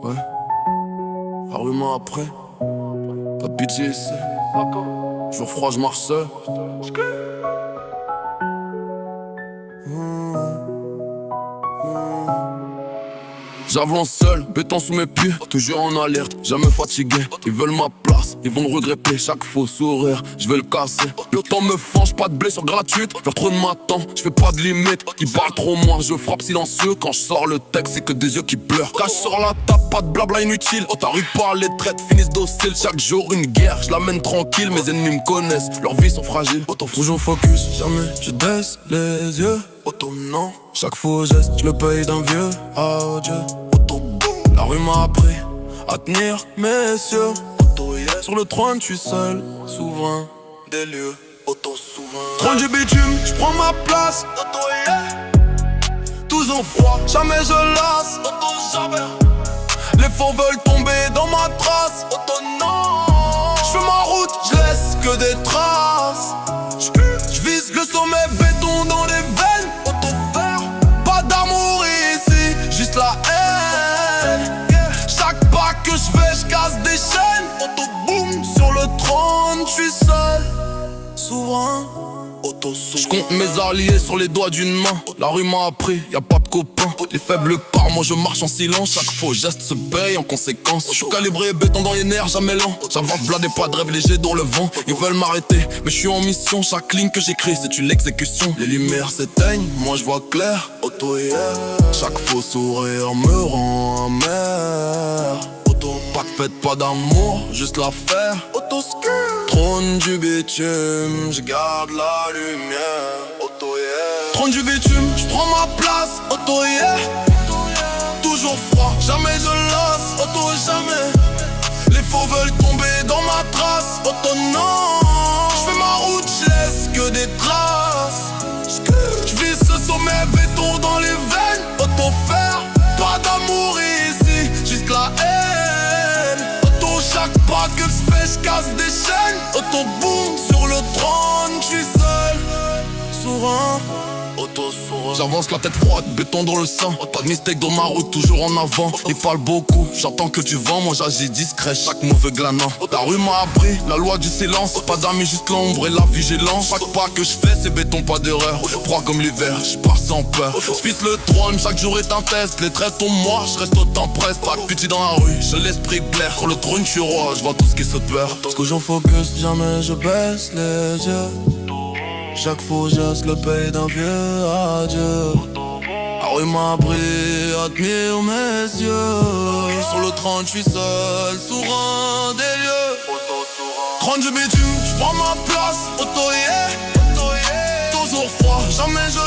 Ouais. La rue m'a après. Pas de pitié ici. Jour froid, je marche seul. J'avance seul, béton sous mes pieds, toujours en alerte, jamais fatigué. Ils veulent ma place, ils vont le regretter. Chaque faux sourire, je vais le casser. Le temps me fange, pas de blessure gratuite. Faire trop de m'attend, je fais pas de limite. Ils parlent trop moins, je frappe silencieux. Quand je sors le texte, c'est que des yeux qui pleurent. Cache sur la table, pas de blabla inutile. Oh, t'arrives pas, les traites finissent dociles. Chaque jour une guerre, je la mène tranquille. Mes ennemis me connaissent, leurs vies sont fragiles. Toujours focus, jamais je baisse les yeux. Auto non, chaque faux geste, je le paye d'un vieux adieu. Auto, la rue m'a appris à tenir mes cieux. Auto, yeah. Sur le trône, je suis seul, souverain des lieux. Auto, souverain. Trône du bitume, je prends ma place. Auto, yeah. Toujours froid, jamais je lasse. Auto, jamais. Les faux veulent tomber dans ma trace. Auto, non. Je fais ma route, je laisse que des traces. Je vise le sommet, béton dans les veines. Auto fer, pas d'amour ici, juste la haine. Chaque pas que je fais, je casse des chaînes. Auto boom, sur le trône, je suis seul, souverain. Je compte mes alliés sur les doigts d'une main. La rue m'a appris, y'a pas de copains. Les faibles partent, moi je marche en silence. Chaque faux geste se paye en conséquence. Je suis calibré, béton dans les nerfs, jamais lent. J'avance bladé, pas de rêve léger dans le vent. Ils veulent m'arrêter, mais je suis en mission. Chaque ligne que j'écris, c'est une exécution. Les lumières s'éteignent, moi je vois clair. Auto, yeah. Chaque faux sourire me rend amer. Auto, pas de fête, pas d'amour, juste l'affaire. Auto, trône du bitume, je garde la lumière. Auto, yeah. Trône du bitume, je prends ma place. Auto, yeah. Toujours froid, jamais je lasse. Auto, jamais. Les faux veulent tomber dans ma trace. Auto, non. Je fais ma route, je laisse que des traces. Je vise ce sommet, béton dans les veines. Auto, fer, pas d'amour ici, juste la haine. Auto, chaque pas que je fais, je casse des chaînes. Auto, boom, sur le trône, je suis seul, souverain. J'avance la tête froide, béton dans le sang. Pas de mistake dans ma route, toujours en avant. Ils parlent beaucoup, j'attends que tu vends. Moi j'agis discret, chaque mauvais glanant. La rue m'a appris, la loi du silence. Pas d'amis, juste l'ombre et la vigilance. Chaque pas que je fais, c'est béton, pas d'erreur. Froid comme l'hiver, je pars sans peur. J'pisse le trône, chaque jour est un test. Les traits tombent moi, je reste autant presse. Pas de pitié dans la rue, j'ai l'esprit clair. Sur le trône, je suis roi, je vois tout ce qui se perd. Parce que j'en focus, jamais je baisse les yeux. Chaque faux geste le paye d'un vieux adieu. La rue m'a appris à tenir mes yeux. Sur le trône, je suis seul, souverain des lieux. Trône du bitume, je prends ma place. Auto, yeah. Toujours froid, jamais je